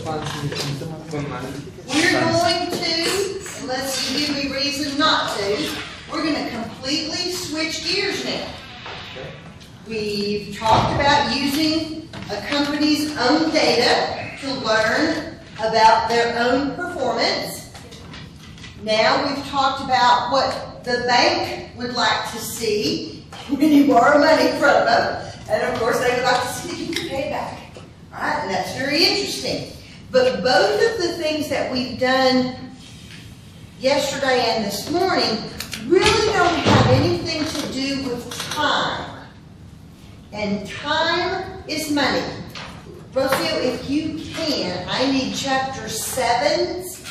going to, unless you give me reason not to, we're going to completely switch gears now. We've talked about using a company's own data to learn about their own performance. Now we've talked about what the bank would like to see when you borrow money from them. And of course they would like to see that you can pay back. All right, and that's very interesting. But both of the things that we've done yesterday and this morning really don't have anything to do with time. And time is money. Rocio, if you can, I need chapter 7's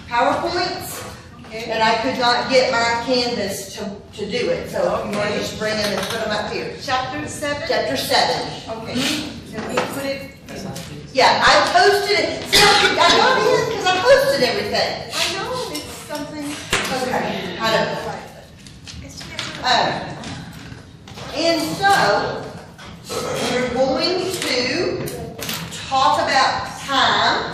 PowerPoints. Okay. And I could not get my Canvas to do it. So if you want to just bring them and put them up here. Chapter 7? Chapter 7. Okay. Can we put it? Yeah, I posted it. See, I got in because I posted everything. I know, it's something. Okay, I don't know. And so, we're going to talk about time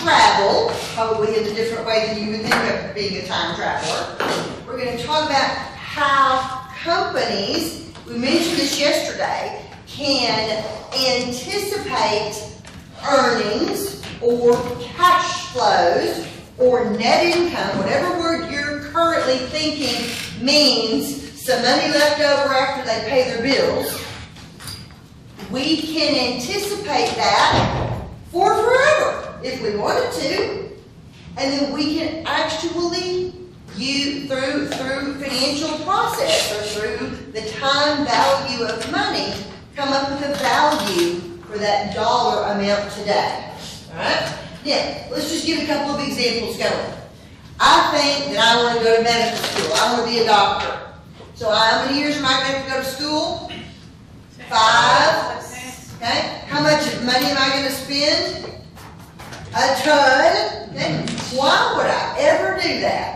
travel, probably in a different way than you would think of being a time traveler. We're going to talk about how companies, we mentioned this yesterday, can anticipate earnings or cash flows or net income, whatever word you're currently thinking means some money left over after they pay their bills. We can anticipate that for forever if we wanted to, and then we can actually through financial process or through the time value of money come up with a value for that dollar amount today. All right? Now, let's just give a couple of examples going. I think that I want to go to medical school. I want to be a doctor. So how many years am I going to have to go to school? 5. Okay. How much money am I going to spend? A ton. Okay. Why would I ever do that?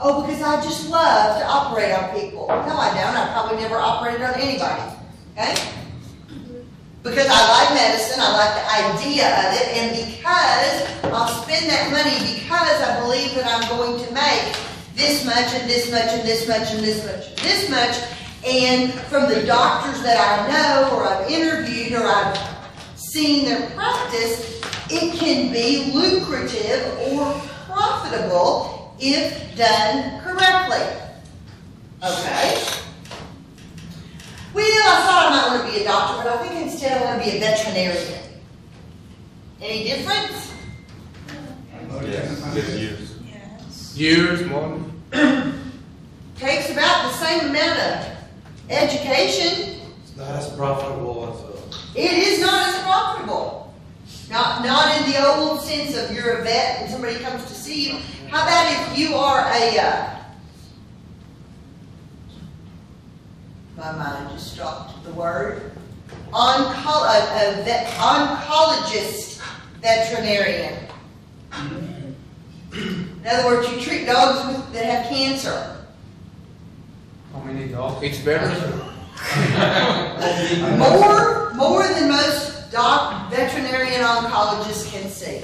Oh, because I just love to operate on people. No, I don't. I probably never operated on anybody. Okay? Because I like medicine, I like the idea of it, and because I'll spend that money because I believe that I'm going to make this much and this much and this much and this much and this much, and from the doctors that I know or I've interviewed or I've seen their practice, it can be lucrative or profitable if done correctly. Okay? Well, I thought I might want to be a doctor, but I think instead I want to be a veterinarian. Any difference? Years. Yes. Years, more. Takes about the same amount of education. It's not as profitable as It is not as profitable. Not in the old sense of you're a vet and somebody comes to see you. How about if you are a my mind just dropped the word. Oncologist veterinarian. In other words, you treat dogs that have cancer. how many dogs? It's better. More than most veterinarian oncologists can see.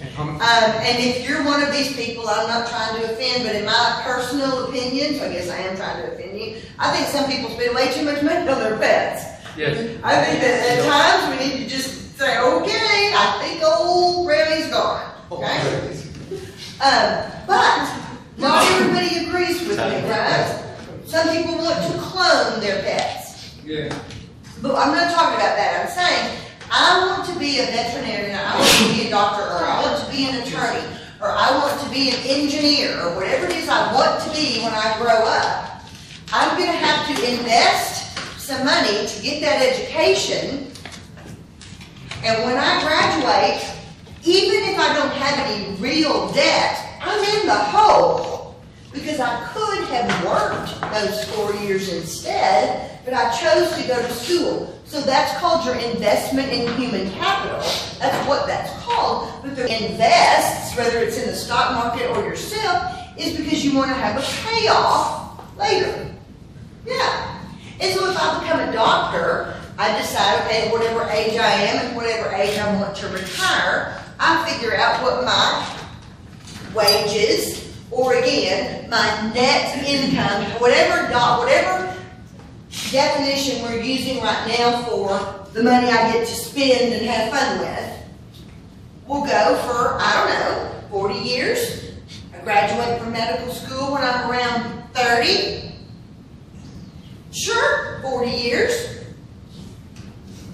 And if you're one of these people, I'm not trying to offend, but in my personal opinion, so I guess I am trying to offend you, I think some people spend way too much money on their pets. Yes. I think that at times we need to just say, okay, I think old Brownie's gone. Okay? But not everybody agrees with me, right? Some people want to clone their pets. Yeah. But I'm not talking about that. I'm saying I want to be a veterinarian, I want to be a doctor, or I want to be an attorney, or I want to be an engineer, or whatever it is I want to be when I grow up. I'm going to have to invest some money to get that education, and when I graduate, even if I don't have any real debt, I'm in the hole, because I could have worked those 4 years instead, but I chose to go to school. So that's called your investment in human capital. That's what that's called. But the invests, whether it's in the stock market or yourself, is because you want to have a payoff later. Yeah. And so if I become a doctor, I decide, okay, whatever age I am and whatever age I'm want to retire, I figure out what my wages, or again, my net income, whatever definition we're using right now for the money I get to spend and have fun with, will go for, I don't know, 40 years. I graduate from medical school when I'm around 30. Sure, 40 years.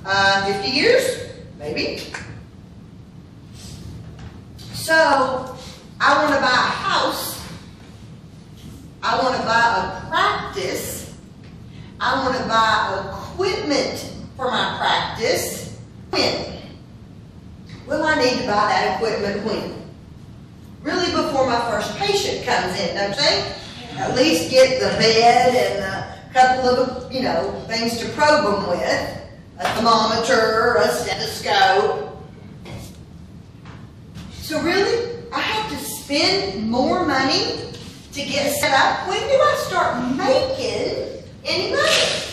50 years, maybe. So, I want to buy a house. I want to buy a practice. I want to buy equipment for my practice. When? Well, I need to buy that equipment when? Really before my first patient comes in, don't you think? At least get the bed and a couple of, things to probe them with. A thermometer, a stethoscope. So really, I have to spend more money to get set up. When do I start making any money?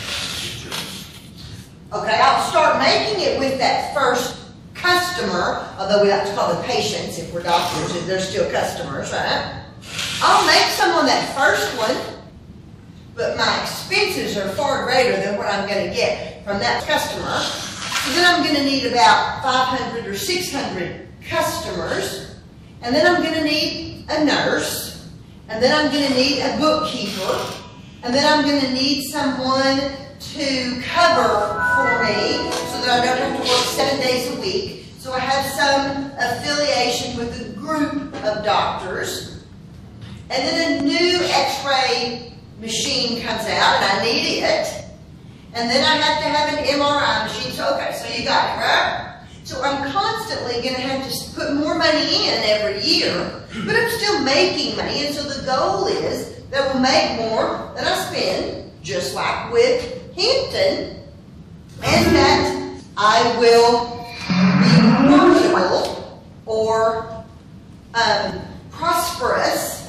Okay, I'll start making it with that first customer, although we like to call them patients if we're doctors, if they're still customers, right? I'll make some on that first one, but my expenses are far greater than what I'm going to get from that customer. So then I'm going to need about 500 or 600 customers, and then I'm going to need a nurse, and then I'm going to need a bookkeeper, and then I'm going to need someone to cover for me so that I don't have to work 7 days a week. So I have some affiliation with a group of doctors, and then a new x-ray machine comes out, and I need it. And then I have to have an MRI machine. So, okay, so you got it, right? So I'm constantly going to have to put more money in every year, but I'm still making money. And so the goal is that we'll make more than I spend, just like with Hampton, and that I will be profitable or prosperous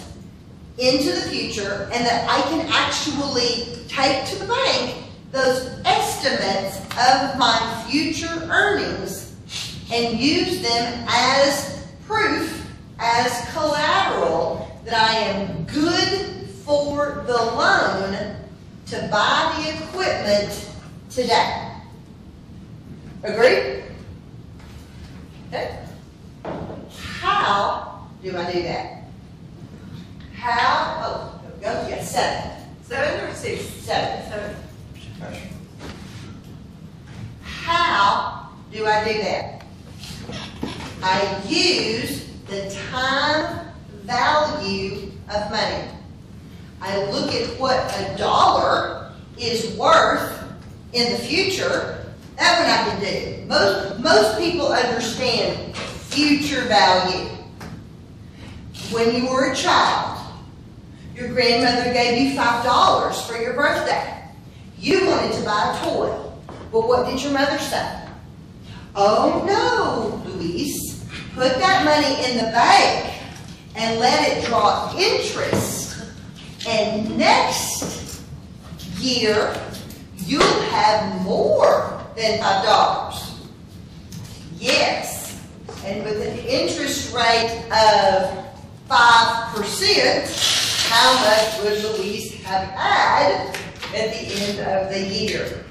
into the future, and that I can actually take to the bank those estimates of my future earnings and use them as proof, as collateral that I am good for the loan to buy the equipment today. Agreed? Okay. How do I do that? How? Oh, there we go. Yeah, 7. 7 or 6? 7. How do I do that? I use the time value of money. I look at what $1 is worth in the future. That one I can do. Most people understand future value. When you were a child, your grandmother gave you $5 for your birthday. You wanted to buy a toy. But what did your mother say? Oh no, Luis, put that money in the bank and let it draw interest. And next year, you'll have more than $5. Yes, and with an interest rate of 5%, how much would Luis have had at the end of the year?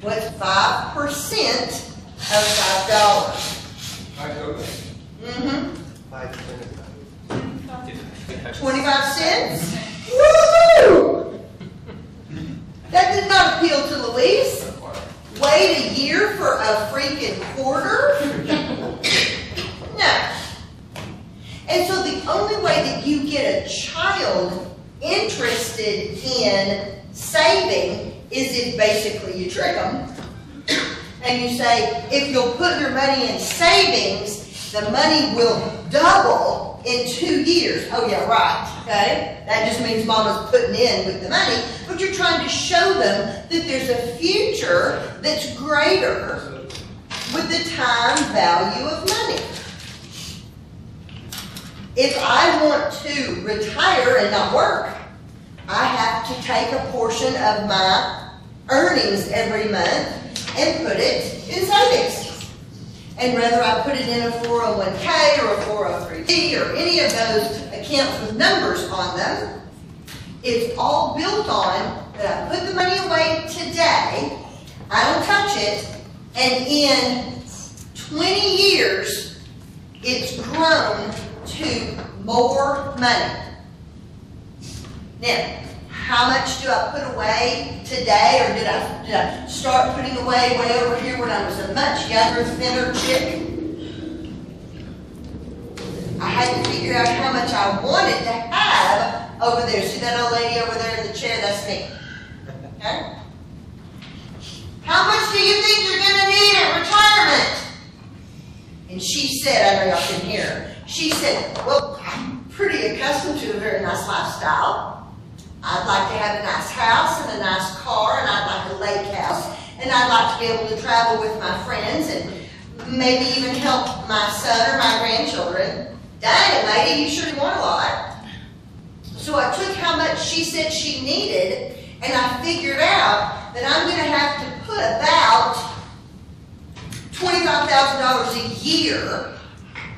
What's 5% of $5? Mm-hmm. 25 cents? Woo! That did not appeal to Luis. Wait a year for a freaking quarter? No. And so the only way that you get a child interested in saving is if basically you trick them and you say, if you'll put your money in savings, the money will double in 2 years. Oh yeah, right, okay? That just means mama's putting in with the money, but you're trying to show them that there's a future that's greater with the time value of money. If I want to retire and not work, I have to take a portion of my earnings every month and put it in savings. And whether I put it in a 401k or a 403b or any of those accounts with numbers on them, it's all built on that I put the money away today, I don't touch it, and in 20 years, it's grown to more money. Now, how much do I put away today, or did I start putting away way over here when I was a much younger, thinner chick? I had to figure out how much I wanted to have over there. See that old lady over there in the chair? That's me. Okay? How much do you think you're going to need at retirement? And she said, I know y'all can hear her, she said, well, I'm pretty accustomed to a very nice lifestyle. I'd like to have a nice house and a nice car, and I'd like a lake house, and I'd like to be able to travel with my friends and maybe even help my son or my grandchildren. Dang, lady, you sure want a lot. So I took how much she said she needed, and I figured out that I'm going to have to put about $25,000 a year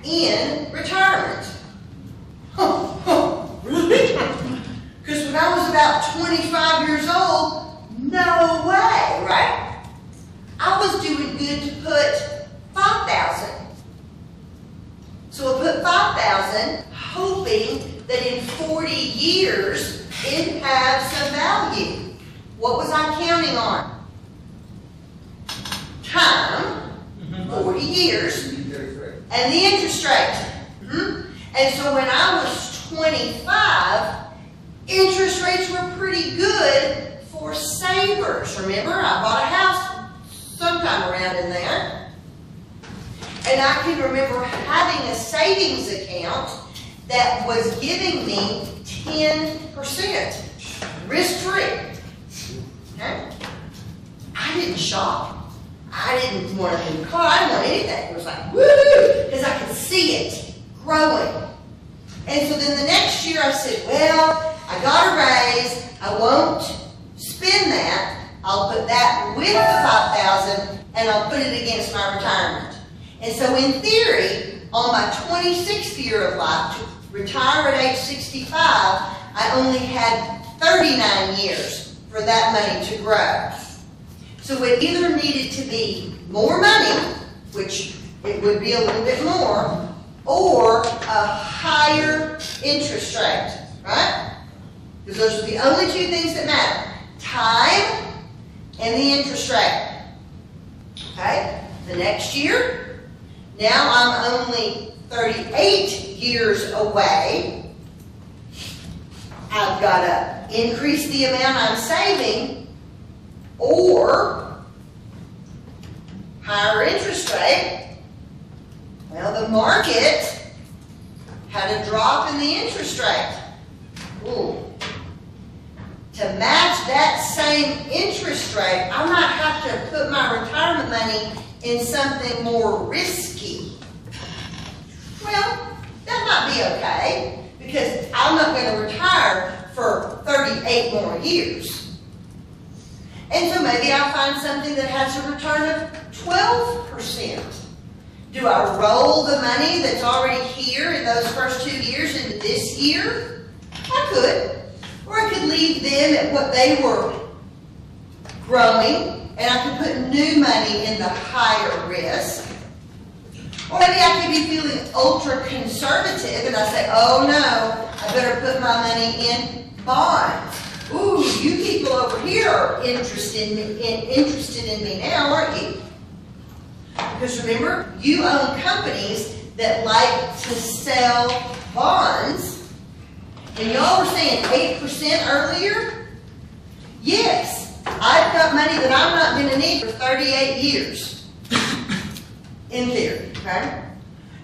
in retirement. Really? Because when I was about 25 years old, no way, right? I was doing good to put $5,000. So I put $5,000, hoping that in 40 years it'd have some value. What was I counting on? Time, 40 years, and the interest rate. And so when I was 25, interest rates were pretty good for savers. Remember, I bought a house sometime around in there. And I can remember having a savings account that was giving me 10% risk-free. Okay? I didn't shop. I didn't want a new car. I didn't want anything. It was like, woo-hoo, because I could see it growing. And so then the next year I said, well, I got a raise. I won't spend that. I'll put that with the $5,000 and I'll put it against my retirement. And so in theory, on my 26th year of life, to retire at age 65, I only had 39 years for that money to grow. So it either needed to be more money, which it would be a little bit more, or a higher interest rate, right? Because those are the only two things that matter. Time and the interest rate. Okay? The next year, now I'm only 38 years away. I've got to increase the amount I'm saving or higher interest rate. Well, the market had a drop in the interest rate. Ooh. To match that same interest rate, I might have to put my retirement money in something more risky. Well, that might be okay, because I'm not going to retire for 38 more years. And so maybe I'll find something that has a return of 12%. Do I roll the money that's already here in those first 2 years into this year? I could. Or I could leave them at what they were growing, and I could put new money in the higher risk. Or maybe I could be feeling ultra conservative, and I say, oh no, I better put my money in bonds. Ooh, you people over here are interested in me now, aren't you? Because remember, you own companies that like to sell bonds. And y'all were saying 8% earlier? Yes, I've got money that I'm not going to need for 38 years. In theory, okay?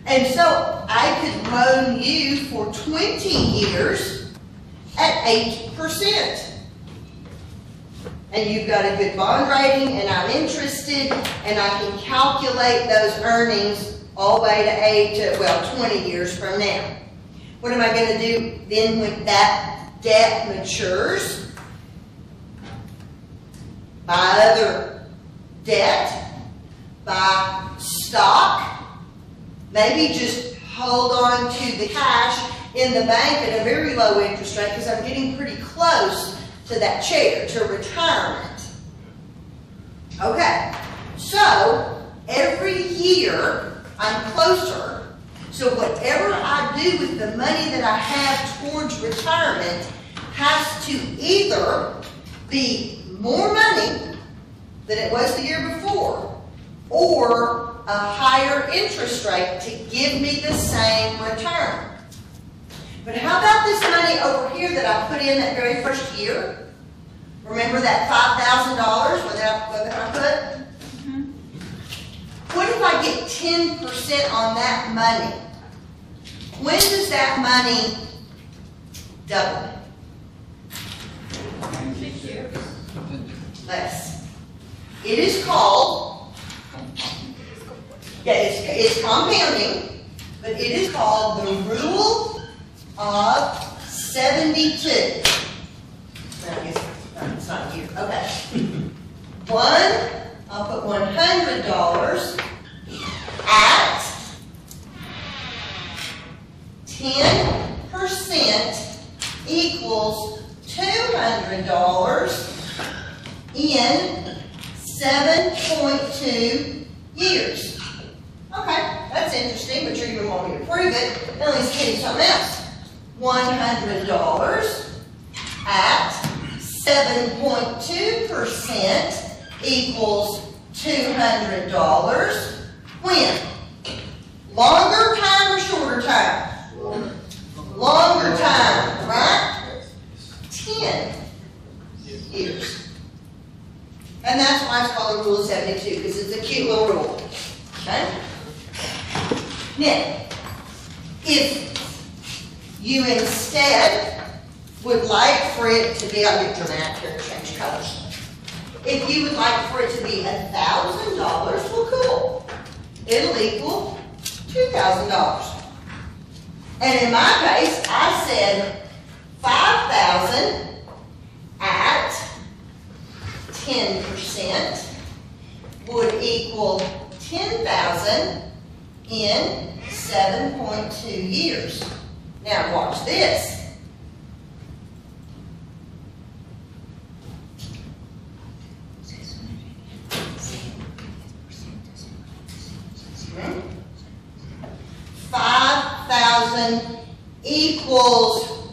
And so I could loan you for 20 years at 8%. And you've got a good bond rating, and I'm interested, and I can calculate those earnings all the way to 20 years from now. What am I going to do then when that debt matures? Buy other debt, buy stock, maybe just hold on to the cash in the bank at a very low interest rate because I'm getting pretty close to that chair, to retirement. Okay, so every year I'm closer. So whatever I do with the money that I have towards retirement has to either be more money than it was the year before, or a higher interest rate to give me the same return. But how about this money over here that I put in that very first year? Remember that $5,000 what I put? What if I get 10% on that money? When does that money double? Less. It is called, it's compounding, but it is called the rule of 72. I guess it's not here. Okay. I'll put $100 at 10% equals $200 in 7.2 years. Okay, that's interesting, but you're going to want me to prove it. Let me tell you something else. $100 at 7.2% equals $200. When? Longer time or shorter time? Longer time, right? 10 years. And that's why it's called the rule of 72, because it's a cute little rule. Okay? Now, if you instead would like for it to be, I'll get dramatic here and change colors. If you would like for it to be $1,000, well, cool. It'll equal $2,000. And in my case, I said 5,000 at 10% would equal 10,000 in 7.2 years. Now watch this. Hmm? 5,000 equals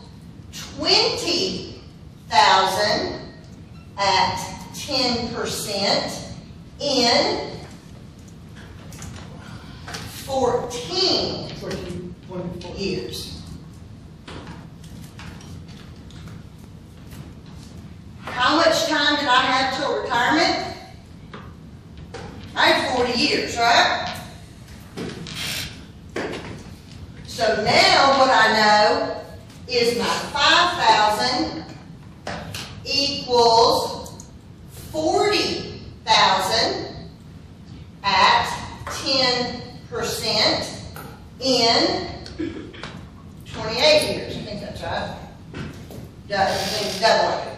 20,000 at 10% in 14 years. How much time did I have till retirement? I had 40 years, right? So now what I know is my 5,000 equals 40,000 at 10% in 28 years. I think that's right. Doubling.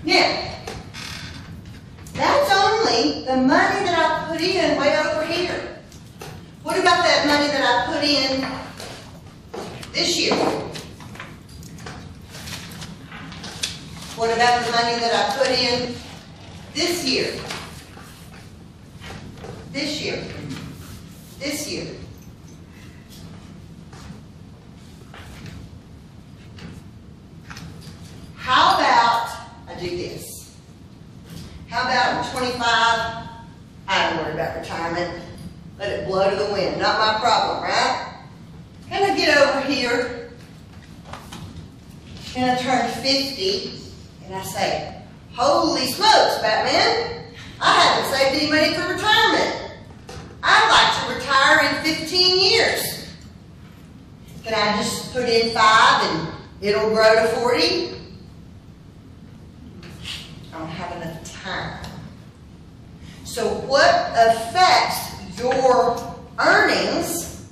Now, that's only the money that I put in way over here. What about that money that I put in this year? What about the money that I put in this year? This year? This year? How about I do this? How about I'm 25? I don't worry about retirement. Let it blow to the wind. Not my problem, right? And I get over here and I turn 50 and I say, holy smokes, Batman, I haven't saved any money for retirement. I'd like to retire in 15 years. Can I just put in 5 and it'll grow to 40? I don't have enough time. So what affects your earnings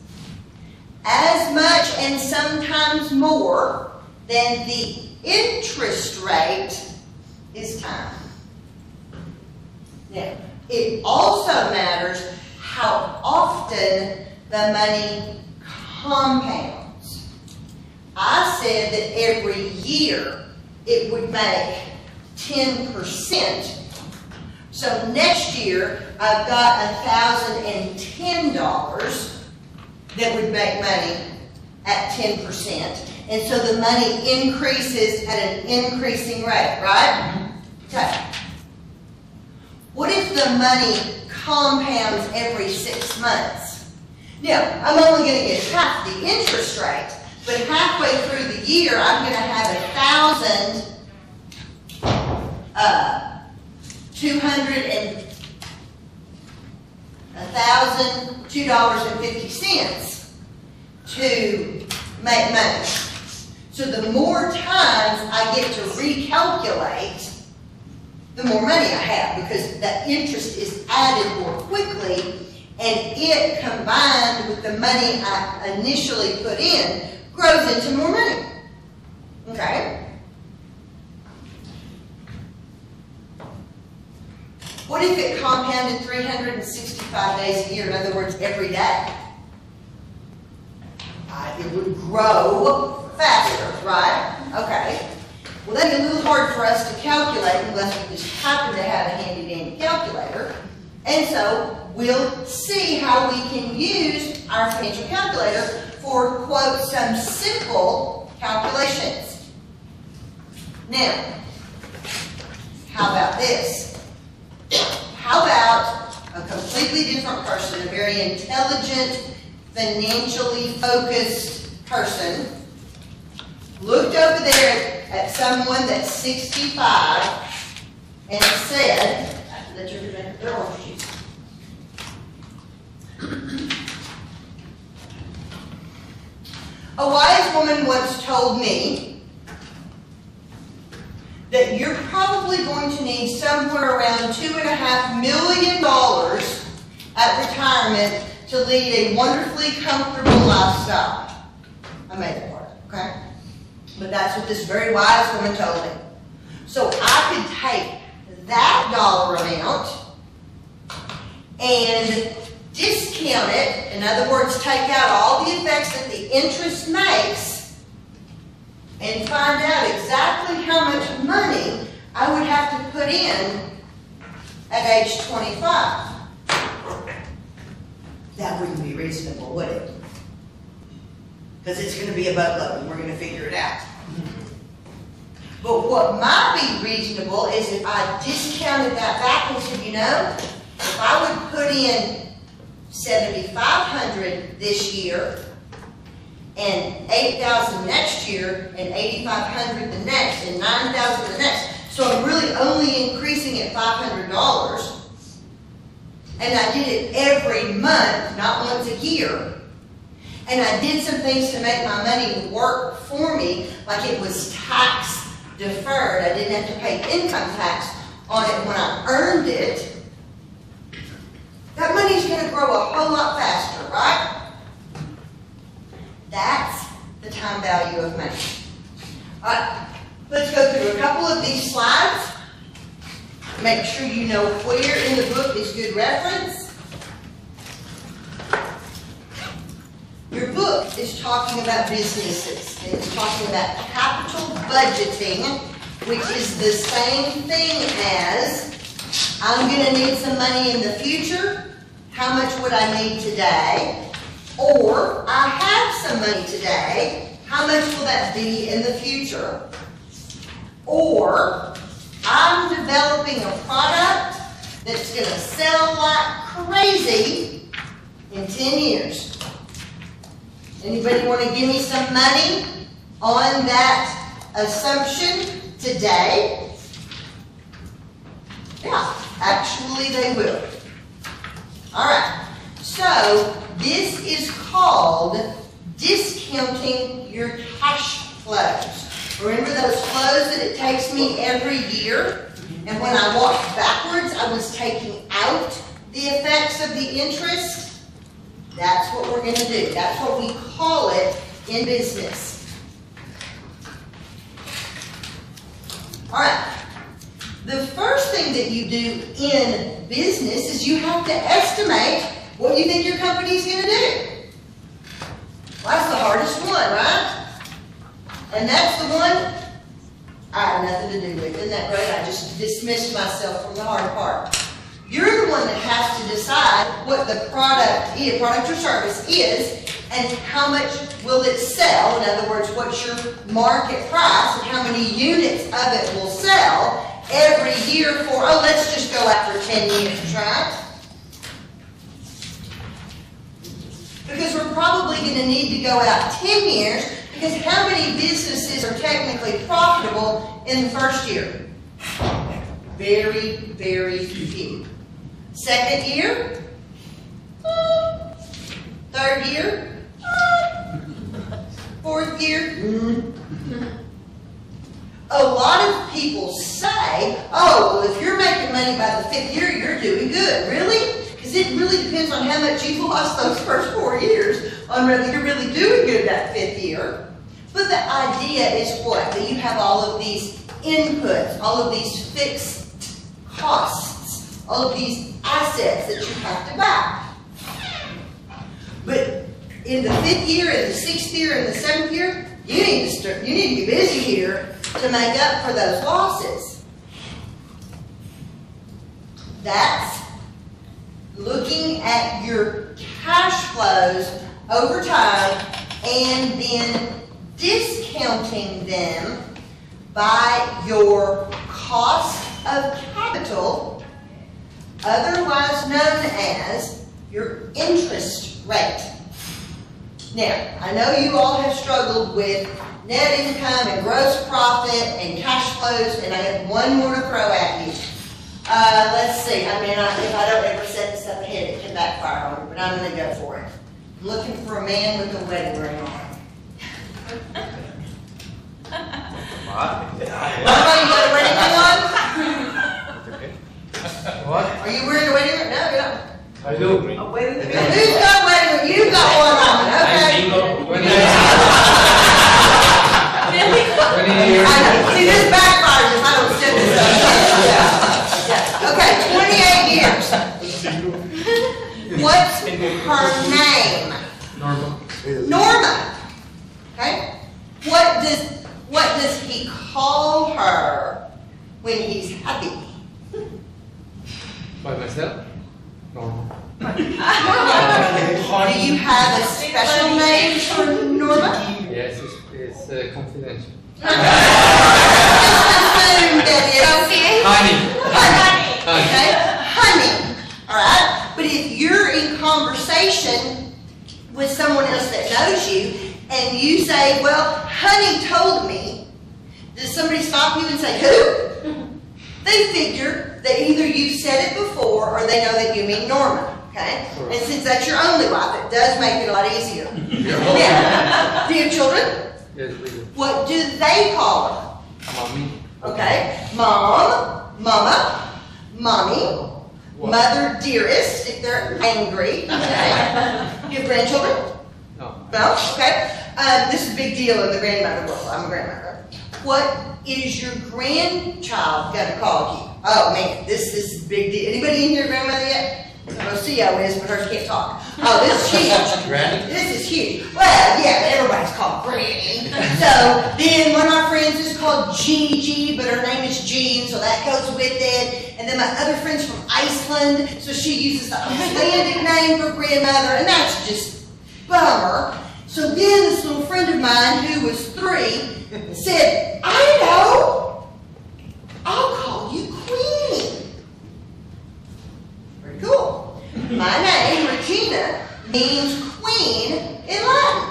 as much and sometimes more than the interest rate is time. Now, it also matters how often the money compounds. I said that every year it would make 10%. So next year, I've got $1,010 that would make money at 10%. And so the money increases at an increasing rate, right? Okay. What if the money compounds every 6 months? Now, I'm only going to get half the interest rate, but halfway through the year, I'm going to have $1,002.50 to make money. So the more times I get to recalculate, the more money I have, because the interest is added more quickly, and it, combined with the money I initially put in, grows into more money. Okay? What if it compounded 365 days a year? In other words, every day. It would grow faster, right? Okay. Well, that'd be a little hard for us to calculate unless we just happen to have a handy-dandy calculator. And so we'll see how we can use our financial calculator for, quote, some simple calculations. Now, how about this? How about a completely different person, a very intelligent, financially focused person, looked over there at someone that's 65 and said, let your their orange juice. A wise woman once told me that you're probably going to need somewhere around $2.5 million at retirement to lead a wonderfully comfortable lifestyle. I made that part, okay? But that's what this very wise woman told me. So I could take that dollar amount and discount it, in other words, take out all the effects that the interest makes, and find out exactly how much money I would have to put in at age 25. That wouldn't be reasonable, would it? Because it's going to be a boatload and we're going to figure it out. But what might be reasonable is if I discounted that back and said, you know, if I would put in $7,500 this year and $8,000 next year and $8,500 the next and $9,000 the next, so I'm really only increasing at $500, and I did it every month, not once a year, and I did some things to make my money work for me, like it was tax deferred. I didn't have to pay income tax on it when I earned it. That money's going to grow a whole lot faster, right? That's the time value of money. All right, let's go through a couple of these slides. Make sure you know where in the book is good reference. Your book is talking about businesses, and it's talking about capital budgeting, which is the same thing as I'm going to need some money in the future. How much would I need today? Or I have some money today. How much will that be in the future? Or I'm developing a product that's going to sell like crazy in 10 years. Anybody want to give me some money on that assumption today? Yeah, actually they will. All right, so this is called discounting your cash flows. Remember those flows that it takes me every year? And when I walked backwards, I was taking out the effects of the interest? That's what we're going to do. That's what we call it in business. All right. The first thing thing that you do in business is you have to estimate what you think your company's going to do. Well, that's the hardest one, right? And that's the one I have nothing to do with. Isn't that great? I just dismissed myself from the hard part. You're the one that has to decide what the product or service is, and how much will it sell. In other words, what's your market price and how many units of it will sell every year for, let's just go after 10 years, right? Because we're probably going to need to go out 10 years, because how many businesses are technically profitable in the first year? Very, very few. Second year? Third year? Fourth year? A lot of people say, well, if you're making money by the 5th year, you're doing good. Really? Because it really depends on how much you've lost those first 4 years on whether you're really doing good that 5th year. But the idea is what? That you have all of these inputs, all of these fixed costs, all of these assets that you have to buy. But in the 5th year, in the 6th year, in the 7th year, you need to be busy here to make up for those losses. That's looking at your cash flows over time and then discounting them by your cost of capital, otherwise known as your interest rate. Now, I know you all have struggled with net income and gross profit and cash flows, and I have one more to throw at you. Let's see. I mean, if I don't ever set this up ahead, it can backfire on me, but I'm going to go for it. I'm looking for a man with a wedding ring on. What? You got a wedding ring on? What? Are you wearing a wedding ring? No, you're not. I do. A wedding ring. Who's got a wedding ring? You've got one on. Okay. 20 years. I know. See, this backfires if I don't set this up. Okay, 28 years. What's her name? Normal. Norma. Okay? What does he call her when he's happy? By myself? Normal. Do you have a special name for Norma? Yes, it's confidential. Just assume that it's Honey. okay? Honey. Alright? But if you're in conversation with someone else that knows you, and you say, well, honey told me, does somebody stop you and say, who? They figure that either you've said it before or they know that you mean Norma. Okay? And since that's your only wife, it does make it a lot easier. Now, do you have children? Yes, we do. What do they call her? Mommy. Okay? Mom, mama, mommy, What? mother dearest, if they're angry. Okay? Do you have grandchildren? No. No? Okay. This is a big deal in the grandmother world. I'm a grandmother. What is your grandchild going to call you? Oh, man, this is a big deal. Anybody in here grandmother yet? I don't know CO is, but hers can't talk. Oh, this is huge. Granny? This is huge. Well, yeah, but everybody's called Granny. So then one of my friends is called Gigi, but her name is Jean, so that goes with it. And then my other friend's from Iceland, so she uses the Icelandic name for grandmother, and that's just bummer. So then this little friend of mine who was 3 said, I know, I'll call you Queenie. Very cool. My name, Regina, means queen in Latin.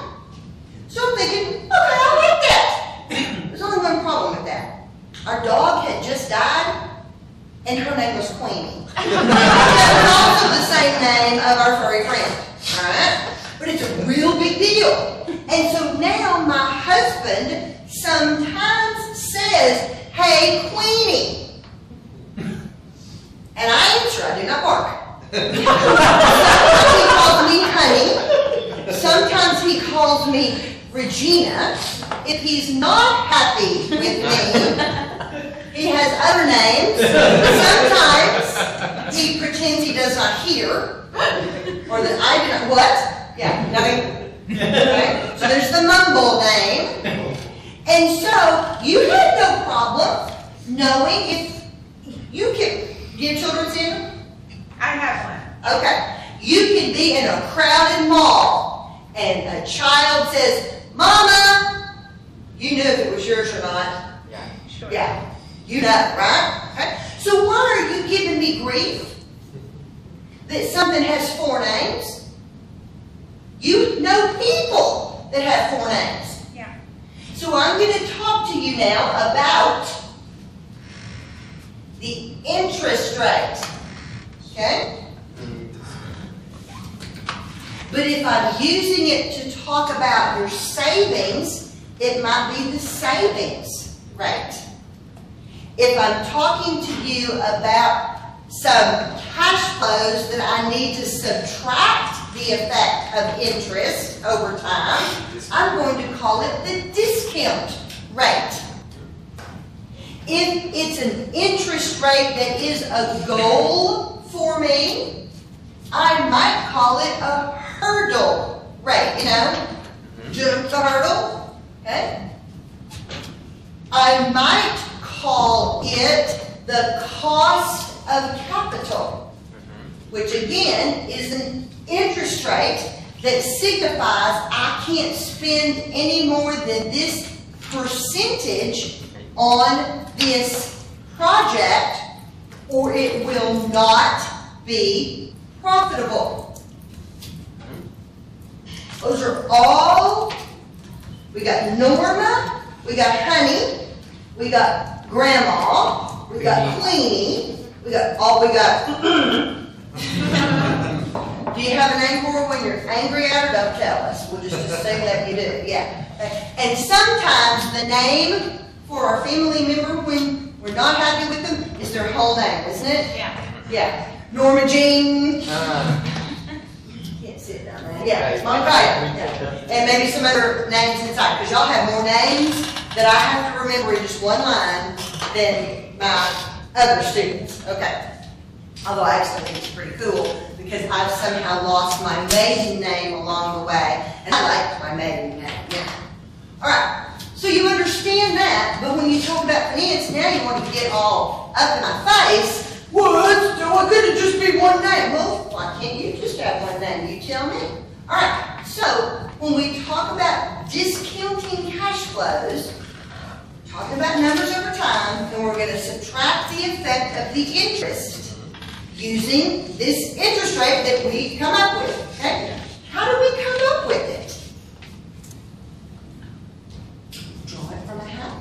So I'm thinking, okay, I like that. There's only one problem with that. Our dog had just died, and her name was Queenie. That was also the same name of our furry friend. Alright? But it's a real big deal. And so now my husband sometimes says, hey, Queenie. And I answer, I do not bark. Sometimes he calls me honey. Sometimes he calls me Regina. If he's not happy with me, He has other names. Sometimes he pretends he does not hear. Or that I did not, what? Yeah, nothing. Okay? So there's the mumble name. And so you had no problem knowing if you can, do you have children, Sandra? I have one. Okay. You can be in a crowded mall and a child says, Mama, you knew if it was yours or not. Yeah. Sure. Yeah. You know, right? Okay. So why are you giving me grief that something has 4 names? You know people that have 4 names. Yeah. So I'm going to talk to you now about the interest rate. Okay? But if I'm using it to talk about your savings, it might be the savings rate. If I'm talking to you about some cash flows that I need to subtract the effect of interest over time, I'm going to call it the discount rate. If it's an interest rate that is a goal for me, I might call it a hurdle rate, you know, jump the hurdle, okay? I might call it the cost of capital, which again is an interest rate that signifies I can't spend any more than this percentage on this project or it will not be profitable. Those are all, we got Norma, we got Honey, we got Grandma, we got Queenie, we got all, we got, do you have a name for her when you're angry at her? Don't tell us. We'll just assume that you do, yeah. And sometimes the name for our family member when we're not happy with them is their whole name, isn't it? Yeah. Yeah. Norma Jean. Can't sit down there. Yeah, Mom Kaya. Yeah. And maybe some other names inside, because y'all have more names that I have to remember in just one line than my other students. Okay. Although I actually think it's pretty cool because I've somehow lost my maiden name along the way, and I like my maiden name. Yeah. All right. So you understand that, but when you talk about finance, now you want to get all up in my face. What? Why couldn't it just be one name? Well, why can't you just have one name? You tell me. All right. So when we talk about discounting cash flows, we're talking about numbers over time, and we're going to subtract the effect of the interest using this interest rate that we come up with. Okay? How do we come up with it? Draw it from a hat.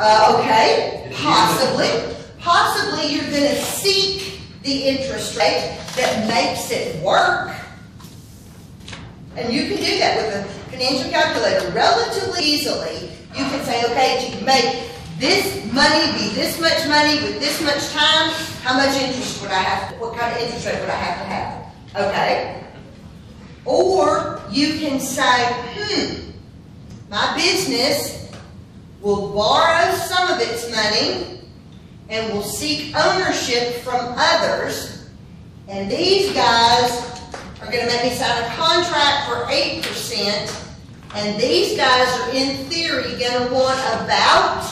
Okay, possibly. Possibly you're going to seek the interest rate that makes it work. And you can do that with a financial calculator relatively easily. You can say, okay, to make this money be this much money with this much time, how much interest would I have to, what kind of interest rate would I have to have? Okay? Or you can say, my business will borrow some of its money and will seek ownership from others, and these guys are going to make me sign a contract for 8%, and these guys are in theory going to want about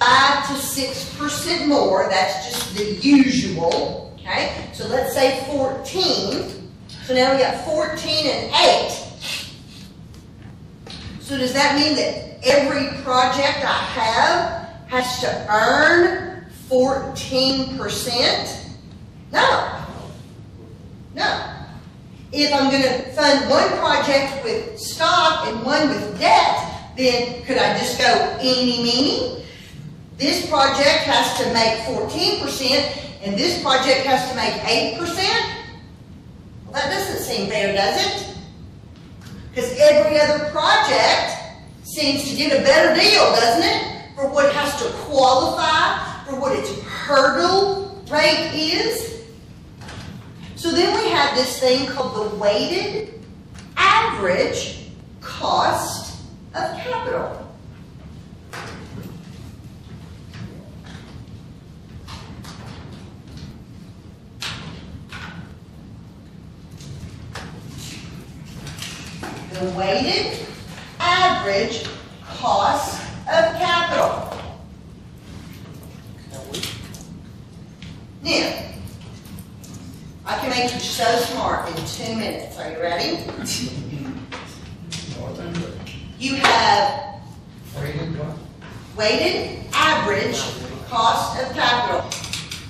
5 to 6% more. That's just the usual. Okay, so let's say 14. So now we got 14 and 8. So does that mean that every project I have has to earn 14%? No. No. If I'm going to fund one project with stock and one with debt, then could I just go eeny meeny? This project has to make 14% and this project has to make 8%? Well, that doesn't seem fair, does it? Because every other project seems to get a better deal, doesn't it? For what it has to qualify, for what its hurdle rate is. So then we have this thing called the weighted average cost weighted average cost of capital. Now, I can make you so smart in 2 minutes. Are you ready? You have weighted average cost of capital.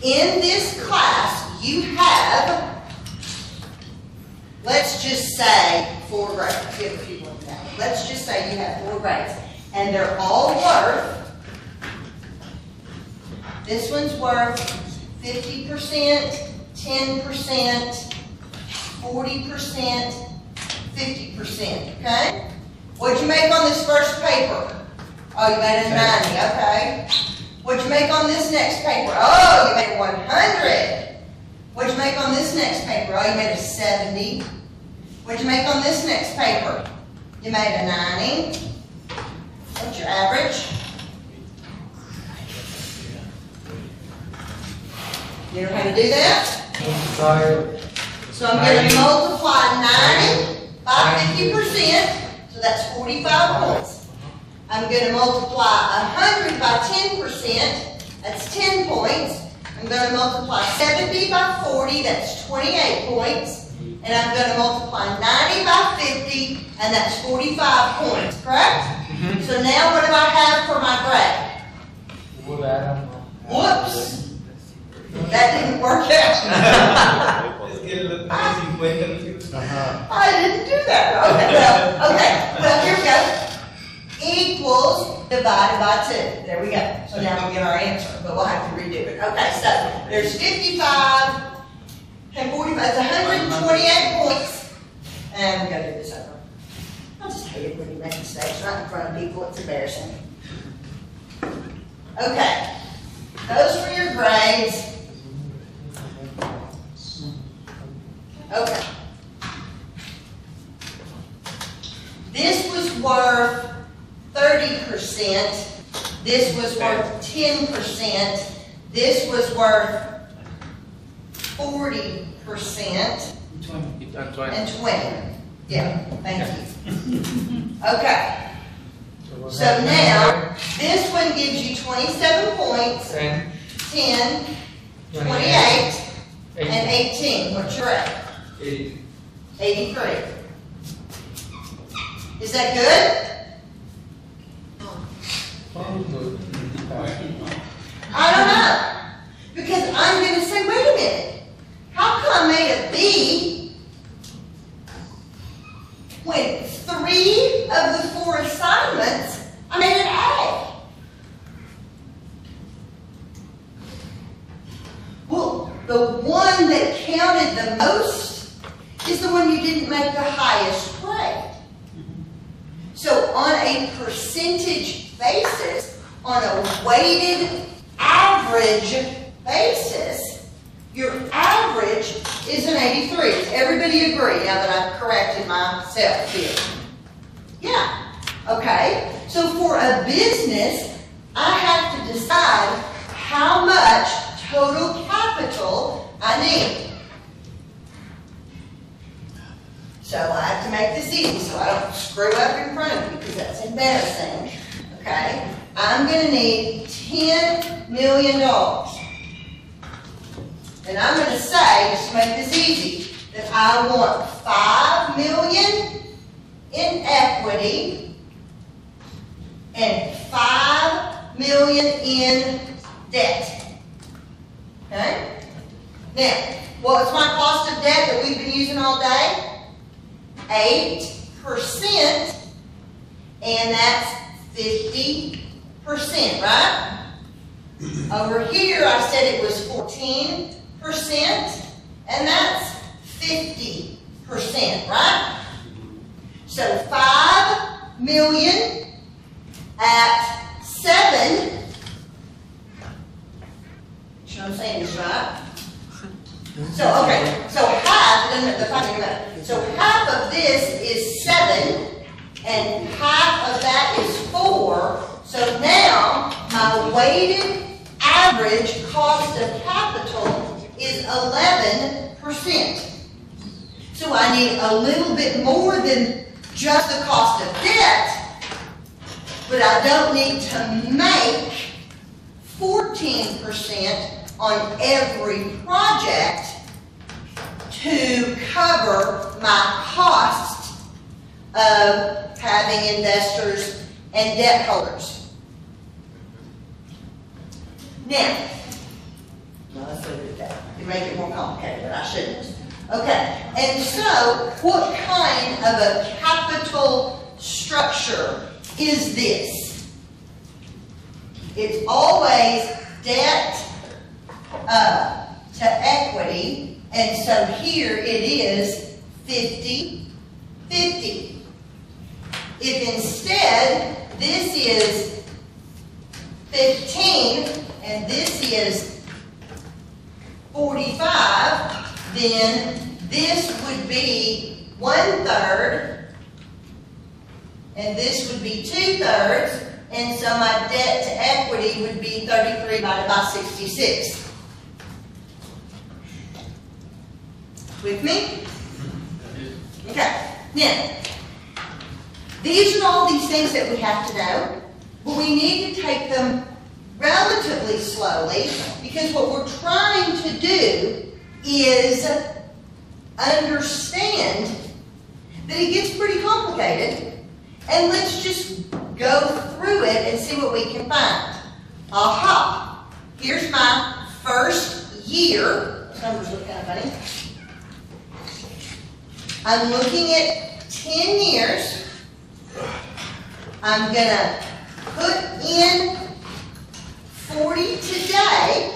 In this class, you have, let's just say 4 grades. Give a few more than that. Let's just say you have 4 grades. And they're all worth, this one's worth 50%, 10%, 40%, 50%, okay? What'd you make on this first paper? Oh, you made a 90, okay. What'd you make on this next paper? Oh, you made a 100. What'd you make on this next paper? Oh, you made a 70. What'd you make on this next paper? You made a 90. What's your average? You know how to do that? So I'm going to multiply 90 by 50%, so that's 45 points. I'm going to multiply 100 by 10%, that's 10 points. I'm going to multiply 70 by 40, that's 28 points. And I'm going to multiply 90 by 50, and that's 45 points, correct? Mm-hmm. So now what do I have for my grade? Whoops. That didn't work out. I didn't do that. Well, here we go. Equals divided by 2. There we go. So now we'll get our answer, but we'll have to redo it. Okay, so there's 55 and 45. It's 128 points. And we're going to do this over. I just hate it when you make mistakes right in front of people. It's embarrassing. Okay. Those were your grades. Okay. This was worth 30%. This was worth 10%. This was worth 40%. And 20. Yeah, thank you. Okay. So now, this one gives you 27 points, 10, 28, and 18. What's your grade? 83. Is that good? I don't know. Because I'm going to say, wait a minute. How come I made a B when 3 of the 4 assignments I made an A? Well, the one that counted the most is the one you didn't make the highest grade. So on a percentage basis, on a weighted average basis, your average is an 83. Does everybody agree now that I've corrected myself here? Yeah. Okay. So for a business, I have to decide how much total capital I need. So I have to make this easy so I don't screw up in front of you because that's embarrassing. Okay? I'm going to need $10 million. And I'm going to say, just to make this easy, that I want $5 million in equity and $5 million in debt. Okay? Now, what's my cost of debt that we've been using all day? 8%, and that's 50%, right? Over here, I said it was 14%, and that's 50%, right? So $5 million at 7. You know what I'm saying is right. So okay, so half. So half of this is 7, and half of that is 4. So now my weighted average cost of capital is 11%. So I need a little bit more than just the cost of debt, but I don't need to make 14% on every project to cover my costs of having investors and debt holders. Now, let's leave it at that. You make it more complicated, but I shouldn't. Okay, and so what kind of a capital structure is this? It's always debt to equity, and so here it is 50-50. If instead this is 15 and this is 45, then this would be 1/3 and this would be 2/3, and so my debt to equity would be 33 divided by 66. With me? Okay. Now, these are all these things that we have to know, but we need to take them relatively slowly, because what we're trying to do is understand that it gets pretty complicated, and let's just go through it and see what we can find. Aha! Here's my first year. Those numbers look kind of funny. I'm looking at 10 years. I'm going to put in 40 today,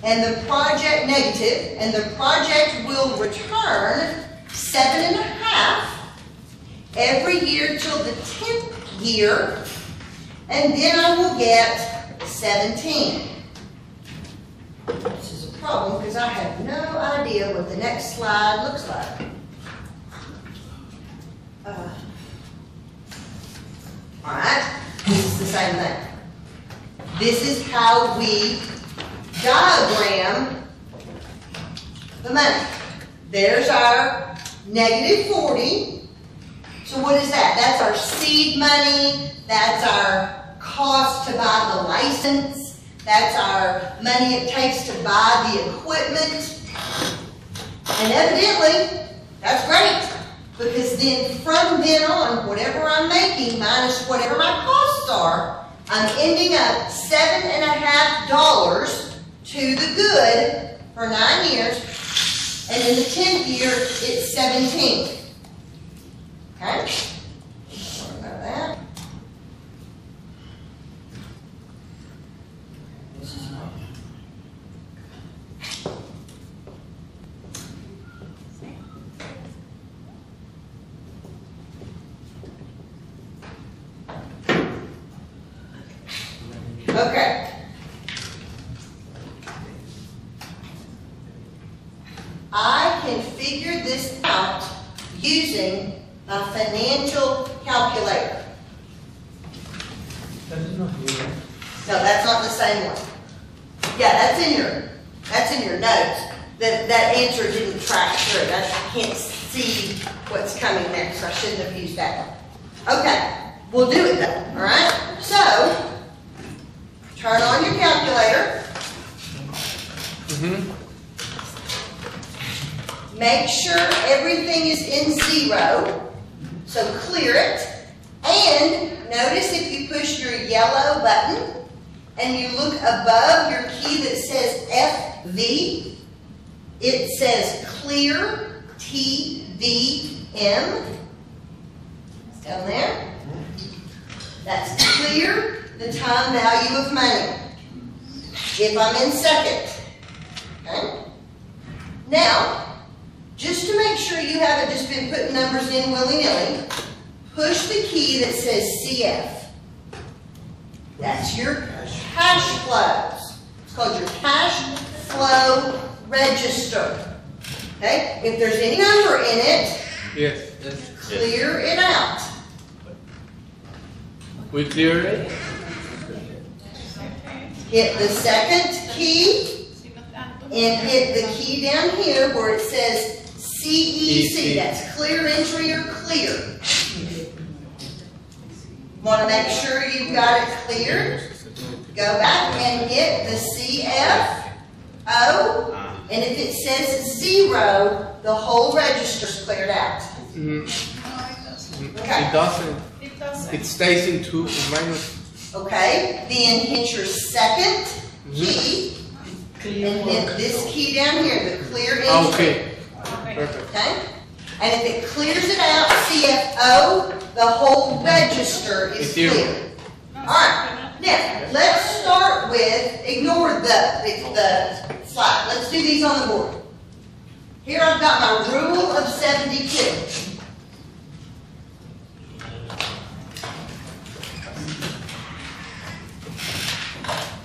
and the project negative, and the project will return 7.5 every year till the 10th year, and then I will get 17. This is a problem because I have no idea what the next slide looks like. Alright, this is the same thing. This is how we diagram the money. There's our negative 40. So what is that? That's our seed money. That's our cost to buy the license. That's our money it takes to buy the equipment. And evidently, that's great. Because then from then on, whatever I'm making minus whatever my costs are, I'm ending up $7.5 to the good for 9 years. And in the 10th year, it's 17. Okay? Sorry about that. Okay. I can figure this out using a financial calculator. That is not here. No, that's not the same one. Yeah, that's in your notes. That answer didn't track through. I can't see what's coming next, so I shouldn't have used that one. Okay, we'll do it though, all right? So, turn on your calculator. Make sure everything is in 0. So clear it. And notice if you push your yellow button and you look above your key that says FV, it says clear TVM. Down there. That's clear the time value of money. If I'm in second. Okay? Now, just to make sure you haven't just been putting numbers in willy-nilly, push the key that says CF. That's your cash flows. It's called your cash flow register. Okay? If there's any number in it, Yes. clear it out. We clear it. Hit the second key and hit the key down here where it says CEC, that's clear entry or clear. Want to make sure you've got it clear. Go back and get the CFO, and if it says 0, the whole register's cleared out. Okay. It doesn't. It stays in 2 minus. Okay, then hit your second key, and hit this key down here, the clear entry. Okay. Perfect. Okay? And if it clears it out, CFO, the whole register is clear. Alright, now, let's start with, ignore the slide. Let's do these on the board. Here I've got my rule of 72.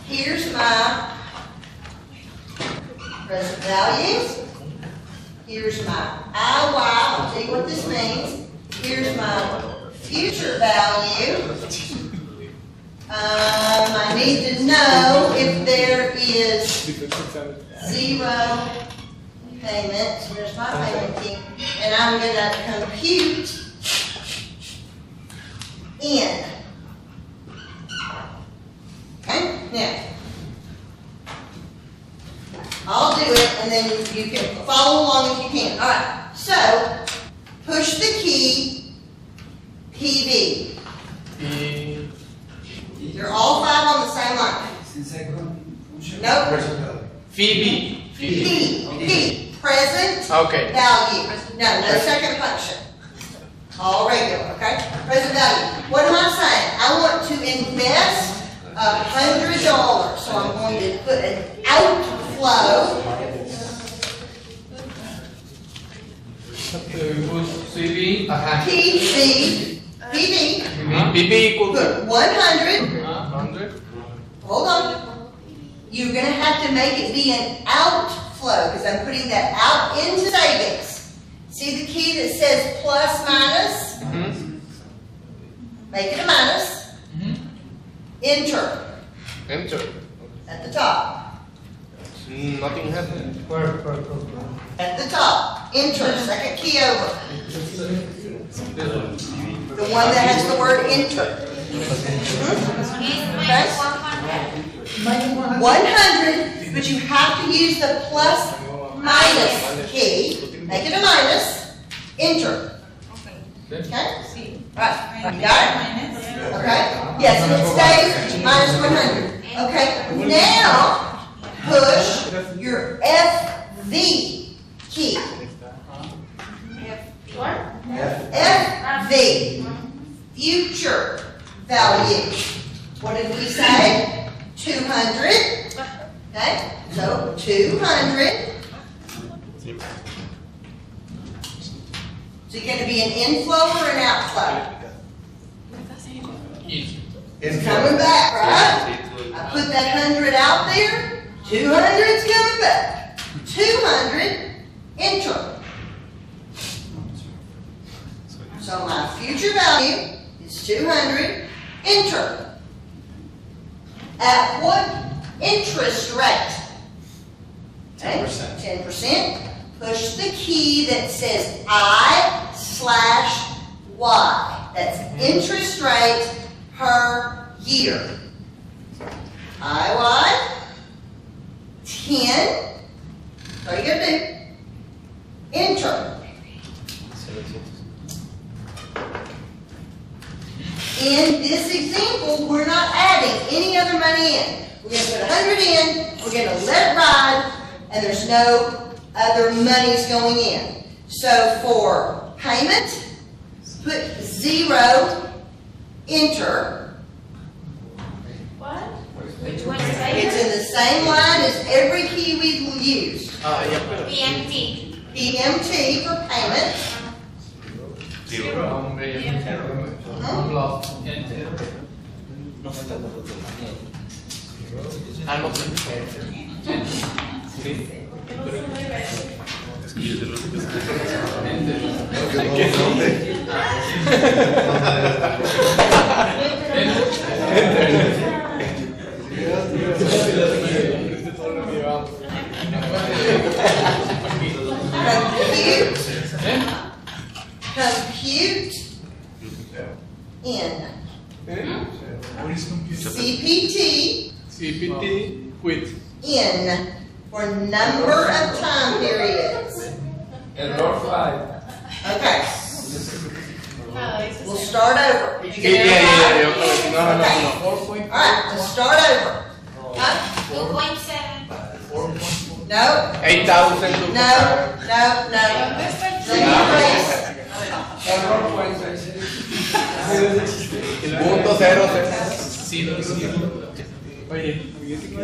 Here's my present values. Here's my IY. I'll tell you what this means. Here's my future value. I need to know if there is 0 payment. There's my payment key. And I'm going to compute in. Okay? Now, I'll do it, and then you can follow along if you can. All right. So, push the key, PV. They're all 5 on the same line. Nope. Phoebe. P. Present Okay. value. No second function. All regular, okay? Present value. What am I saying? I want to invest $100, so I'm going to put an outflow. CV. PV equal put to 100. 100. Hold on. You're going to have to make it be an outflow because I'm putting that out into savings. See the key that says plus minus? Make it a minus. Enter. Enter. At the top. Nothing happened. At the top. Enter. Second key over. The one that has the word enter. Okay? 100, but you have to use the plus minus key. Make it a minus. Enter. Okay? Right. You got it? Okay? Yes, and it stays minus 100. Okay, now push your FV key. FV, future value. What did we say? 200. Okay, so 200. So you're going to be an inflow or an outflow? It's coming back, right? I put that 100 out there. 200's coming back. 200, enter. So my future value is 200, enter. At what interest rate? 10%. 10%. Push the key that says I/Y. That's interest rate per year. IY 10. What are you going to do? Enter. In this example, we're not adding any other money in. We're going to put 100 in, we're going to let it ride, and there's no other monies going in. So for payment, put 0, enter. What? It's in the same line as every key we've used. PMT. PMT for payment. 0. I'm lost. I'm not Compute N. What is computer? CPT, CPT quit. N, for number of time periods. Error 5. Okay, we'll start over. Did you get Yeah. everybody? No. Alright, let's start over. 2.7. No, 8,000. no. Punto 0. Sí. Oye, fíjate que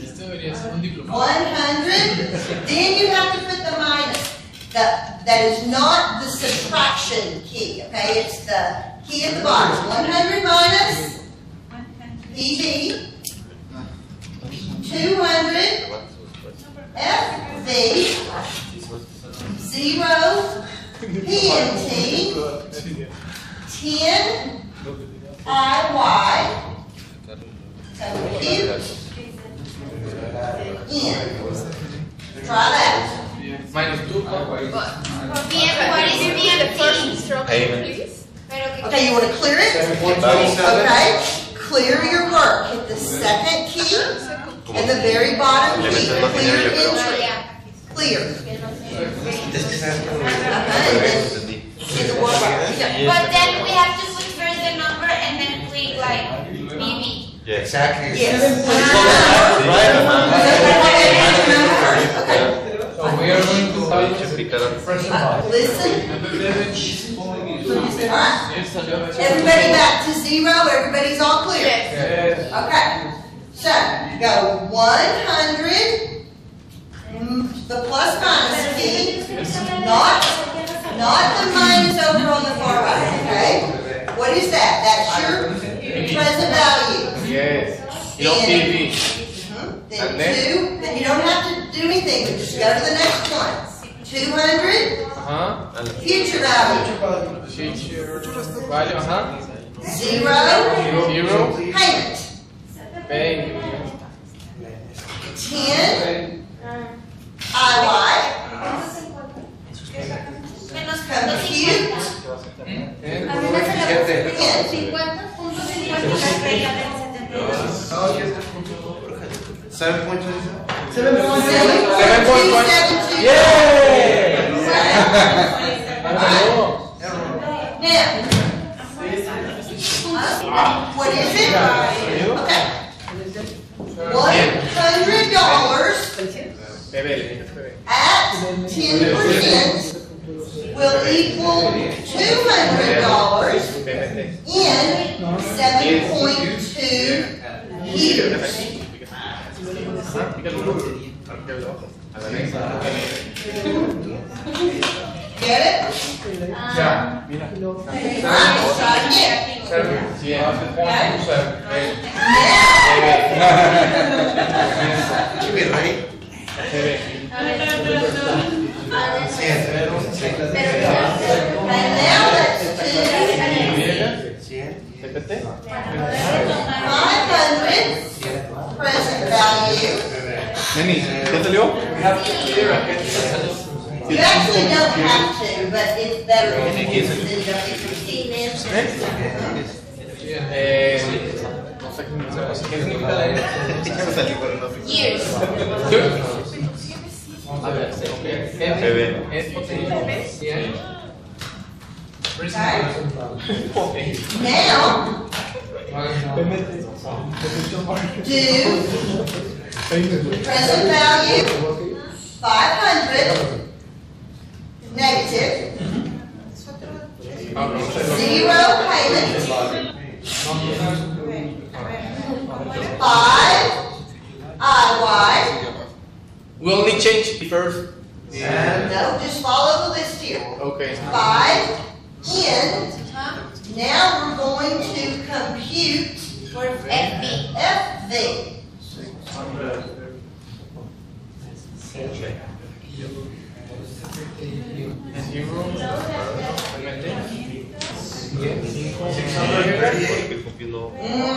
esto debería ser un diploma. 100, then you have to put the minus. That is not the subtraction key, okay? It's the key at the bottom. 100 minus PT, 200 FV, 0 PNT, 10 IY, compute N. Try that. Minus 2. What is BMT? Payment. Okay, you want to clear it? Okay, clear your work. Hit the second key and the very bottom key. Clear entry. Clear. Hit the work. But then we have to put first the number and then click like BB. Yeah, exactly. Yes. Okay. So we are going to start Listen. Alright. Everybody back to 0. Everybody's all clear. Yes. Okay. So, go 100. The plus minus key. Not the minus over on the far right, okay? What is that? That's your present value. Yes. You don't PV. Then 2, then you don't have to do anything, but just go to the next one. 200, future value. Future value, 0, 0. payment. Payment. 10, IY, compute, And Now, what is it? Okay. $100 at 10% will equal $200 in 7.2 years. Get it? Alright, let's try it again. Keep it right. And now let's do 500 present value. You actually don't have to, but it's better if you use it. Years. Now, do present value 500 negative 0 payment 5 IY. We only change the first. No, just follow the list here. Okay. 5 in. Now we're going to compute For FB. FV.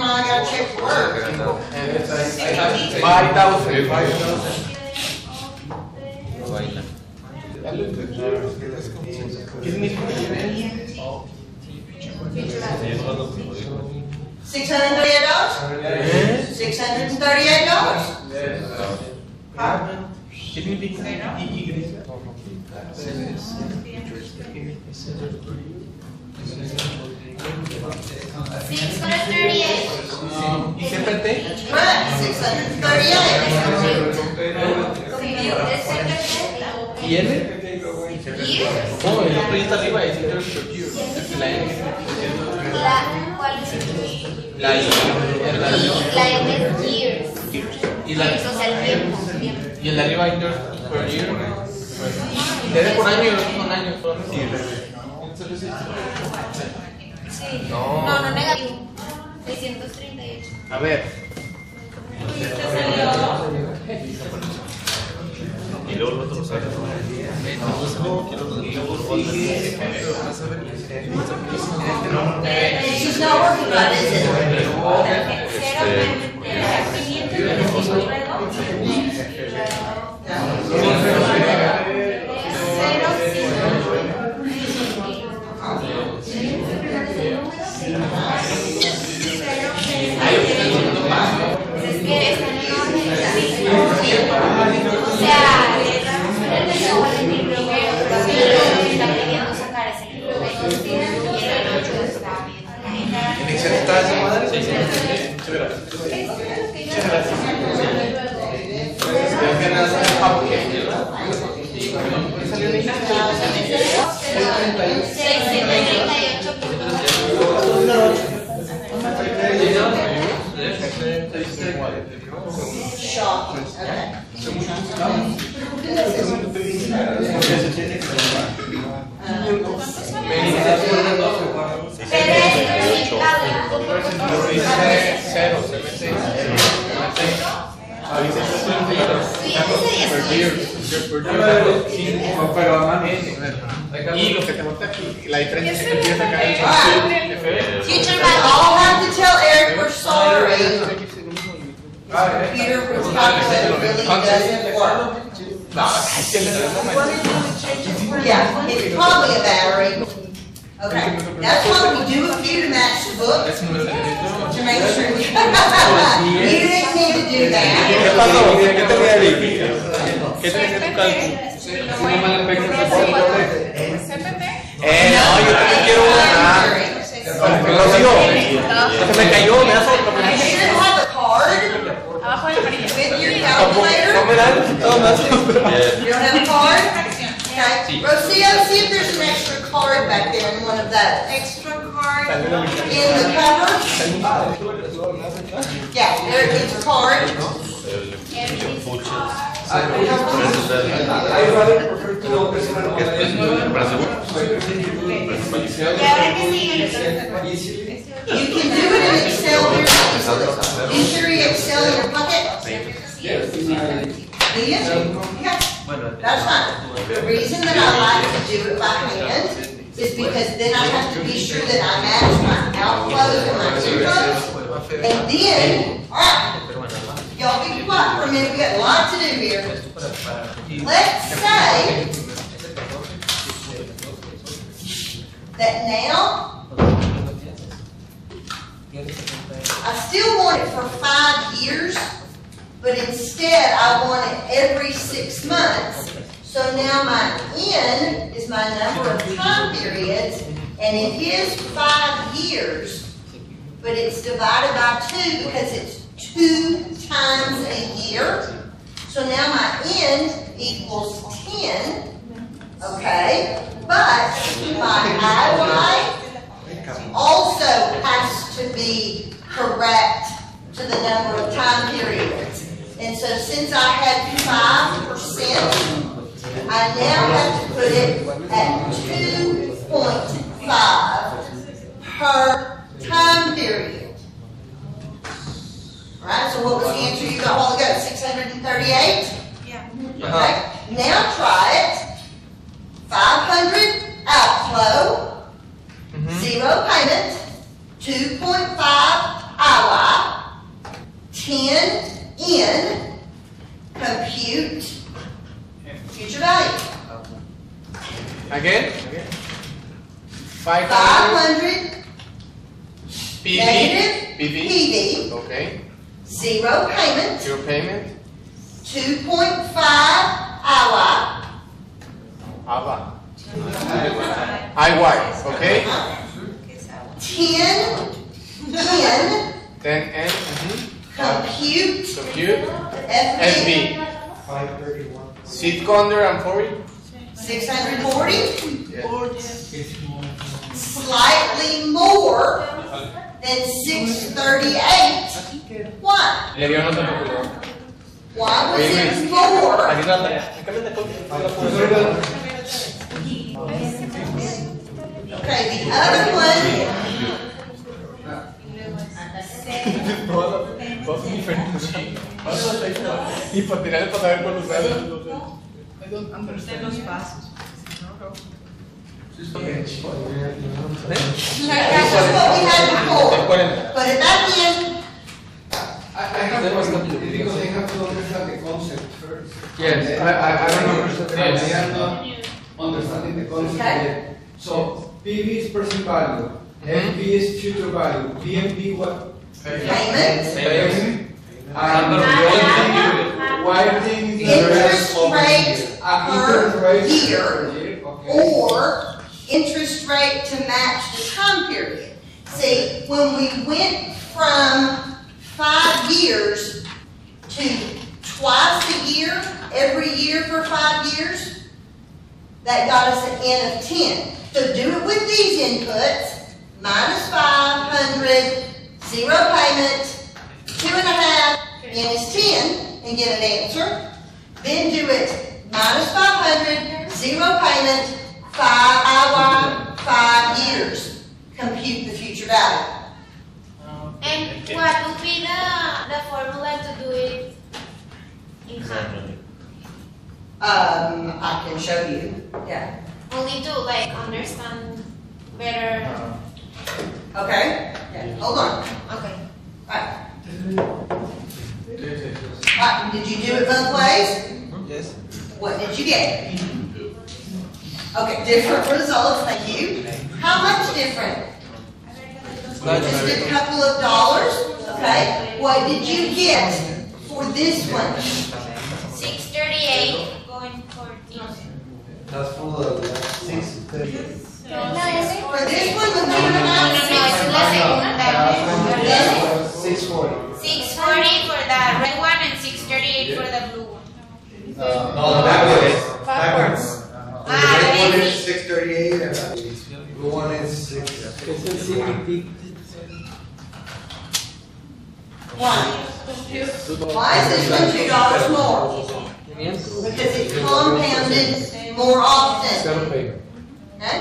I gotta check the work. 5,000. ¿Qué significa? $638? $638? ¿Qué significa? ¿Y CPT? Correct, 638. ¿Y N? Oh, el otro ya está arriba, es el la N. La I. Y la y el de arriba years per year. Es por año, no son años. No, no negativo. 638. A ver. Y luego el otro lo saca. She's not working on it, is it? ¿En Excel está esa madre? Sí, sí. Muchas gracias. Muchas gracias. Shocking, okay. Y lo que te nota aquí, la diferencia es que empieza acá en Teacher, I all have to tell Eric we're sorry. Computer was calculated really doesn't work. Yeah, it's probably a battery. Okay, that's why we do a few to match the book, to make sure. You didn't need to do ¿Qué that. pasó? ¿Qué te voy a decir? ¿Qué tenés en tu cálculo? No, yo también quiero una. Rocío, se me cayó, me das otro. You should have a card with your calculator. No me dan, no me dan. You don't have a card? Okay. Rocio, see if there's an extra card back there in one of those. Extra card in the cover? Yeah, there is a card. You can do it in Excel. You carry Excel in your pocket? Do you? Yeah. That's fine. The reason that I like to do it by hand is because then I have to be sure that I match my outflows and my inflows. And then, alright, y'all be quiet for a minute, we got a lot to do here. Let's say that now, I still want it for 5 years, but instead I want it every 6 months. So now my N is my number of time periods, and it is 5 years, but it's divided by 2 because it's 2 times a year. So now my N equals 10, okay? But my IY also has to be correct to the number of time periods. And so since I had 5%, I now have to put it at 2.5 per time period. Alright, so what was the answer you got a while ago? 638? Yeah. Okay, now try it. 500 outflow, 0 payment, 2.5 IY, 10 in, compute future value. Again? 500 500 PV. negative PV. PV, Okay. 0 payment, Your payment. 2.5 hour, AVA. IY. Okay. 10 Then N. compute Compute. FB, FB. Seat under and 40. 640, Yes. slightly more than 638. Why? Le dio nota popular. Why was Oye, it Luis. more? Aquí está Okay, the other one, Dos diferentes. Y por tirarle para saber cuándo sale. I don't understand los pasos. that's just what we had before. But at that end, I have one, because I have to understand the concept first. Yes, I don't understand, Yes. I am not understanding the concept Okay. yet. So, PV is present value, FB is future value, PMP what? payment, And YT is the interest rest of the rate year. per Interest rate year, per year, okay. or interest rate to match the time period. See, when we went from 5 years to twice a year, every year for 5 years, that got us an N of 10. So do it with these inputs, minus 500, 0 payment, 2.5, N is 10, and get an answer. Then do it minus 500, 0 payment, 5 hour, 5 years. Compute the future value. And what would be the formula to do it in hand? I can show you, yeah. We need to like understand better. Okay? Yeah, hold on. Okay. Alright. Alright, did you do it both ways? Yes. What did you get? Okay, different results, thank you. How much different? Just a couple of dollars, okay? What did you get for this one? 638 going 14. That's for the 6:30. For this one, the 2.5, No, it's la segunda. 6:40. 640 for the red one and 638 for the blue one. No, backwards. Ah, red One is is 6:38 and the one is 6. Why is this one $2 more? Because it's compounded more often. Zero payment. Okay?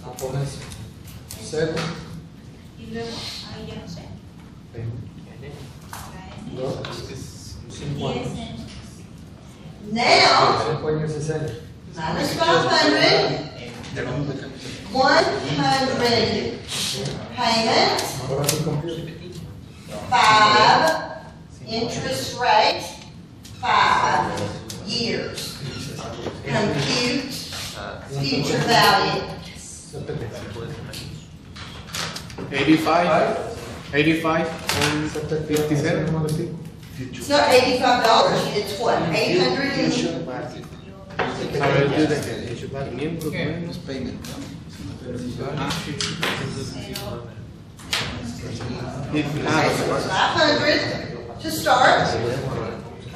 Now, Pones 7. now, 60. minus 500, 100 payment, Ahora sí compute. 5 interest rate, 5 years. Compute future value. 85. 85 and 57. It's not $85, it's what, 800 and... A ver, do that again. Miembros Okay. menos payment. Okay, so it's 500 to start.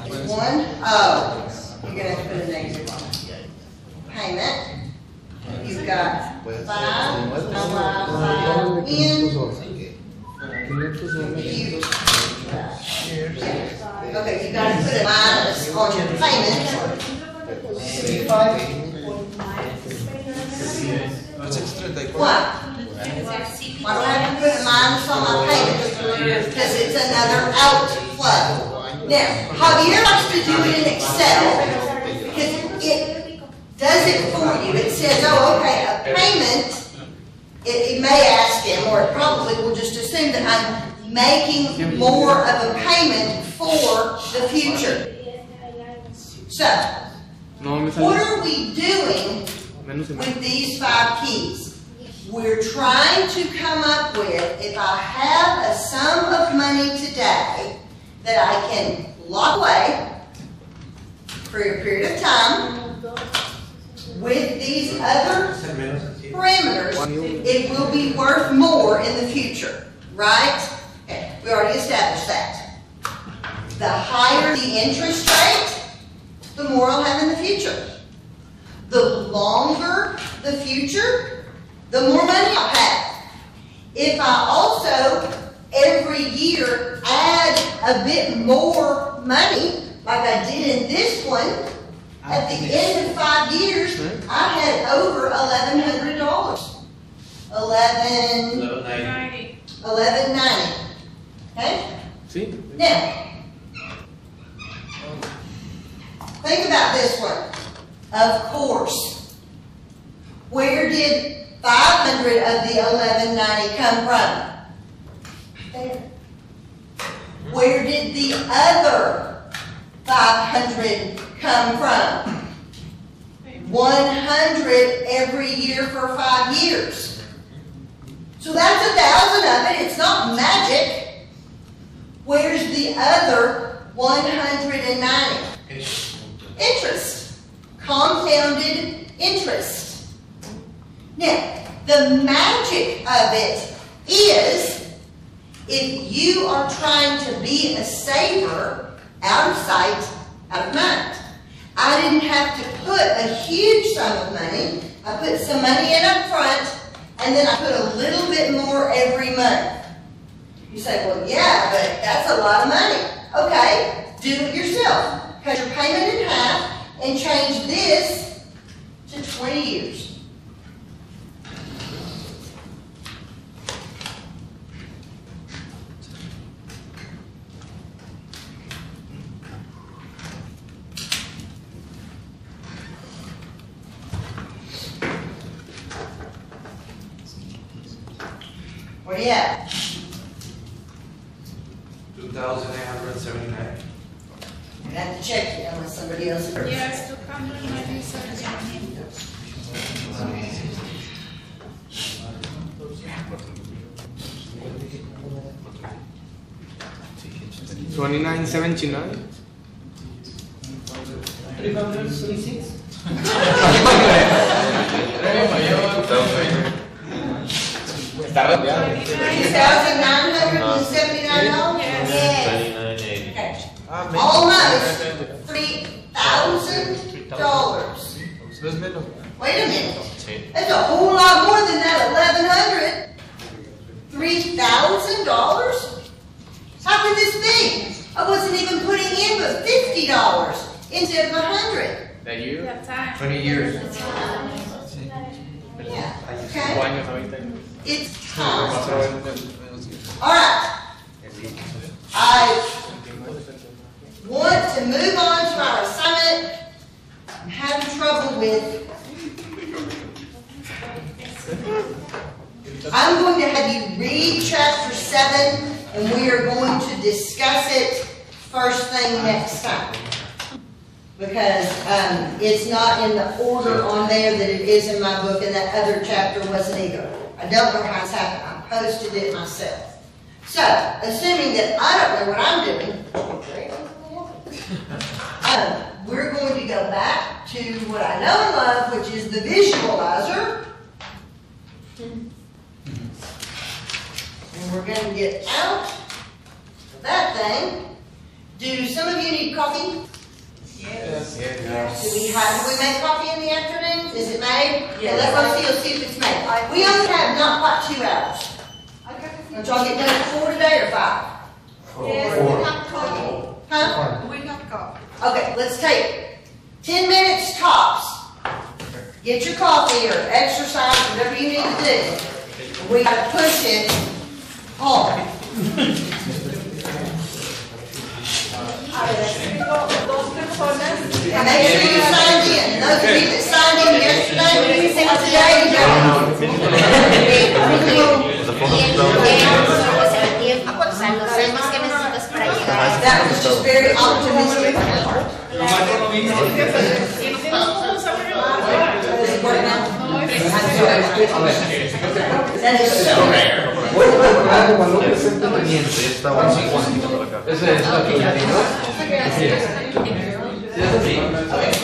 It's 1, oh, you're gonna have to put a negative on it. Payment. You've got 5, 5 in, okay, you gotta put a minus on your payment. Why? Why do I have to put a minus on my payment? Because it's another outflow. Now, Javier likes to do it in Excel because it does it for you. It says, oh, okay, a payment, it may ask him, or it probably will just assume that I'm making more of a payment for the future. So, No me What sale. are we doing Menos y menos. with these 5 keys? We're trying to come up with, if I have a sum of money today that I can lock away for a period of time, with these other parameters, it will be worth more in the future, right? Okay, we already established that. The higher the interest rate, the more I'll have in the future. The longer the future, the more money I'll have. If I also, every year, add a bit more money, like I did in this one, at the end of 5 years, I had over $1,100. $11.90. Okay? Sí. Now, think about this one. Of course, where did 500 of the 1190 come from? There. Where did the other 500 come from? 100 every year for 5 years. So that's 1,000 of it. It's not magic. Where's the other 190? Interest. Compounded interest. Now, the magic of it is, if you are trying to be a saver, out of sight, out of mind. I didn't have to put a huge sum of money. I put some money in up front, and then I put a little bit more every month. You say, well, yeah, but that's a lot of money. Okay, do it yourself. Cut your payment in half and change this to 20 years. What do you have? 2,879. I have to check it unless somebody else agrees. Yes, 297. 2979. 336. Está rodeado. $2,979? Yes. Okay. Almost $3,000. Wait a minute. That's a whole lot more than that 1,100. $3,000? How could this be? I wasn't even putting in but $50 instead of 100. That year? Yeah, time. 20 years. Yeah. 5 Okay. años ahorita. It's time. All right. I want to move on to our assignment. I'm having trouble with. I'm going to have you read chapter 7, and we are going to discuss it first thing next time. Because it's not in the order on there that it is in my book, and that other chapter wasn't either. I don't know how it's happened. I posted it myself. So, assuming that I don't know what I'm doing, we're going to go back to what I know and love, which is the visualizer. And we're going to get out of that thing. Do some of you need coffee? Yes. Do we make coffee in the afternoon? Is it made? Yeah, let Rosie see if it's made. We only have not quite 2 hours. Don't y'all get done at 4 today or 5? Yes, we have coffee. Huh? We have coffee. Okay, let's take 10 minutes tops. Get your coffee or exercise, whatever you need to do. We gotta push it hard. And make sure you signed in. Those of you that signed in yesterday, that was just very optimistic. a ver. That is so rare. Voy a recordar que cuando presento el cliente, Está bueno, sí, ese es la que Así es. ¿Sí es así?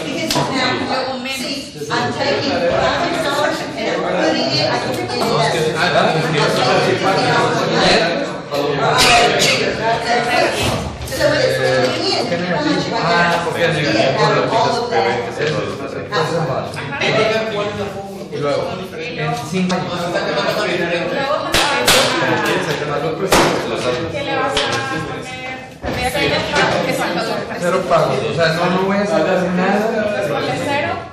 Because now, see, I'm taking $500 and I'm putting it, I can put it in So it's, again, how much am I porque going to get out of all of that? Y luego, en 5 años. ¿Qué le vas a poner? Tendría que haber pagos que son los Cero pagos, o sea, no voy a sacar nada. Ponle cero.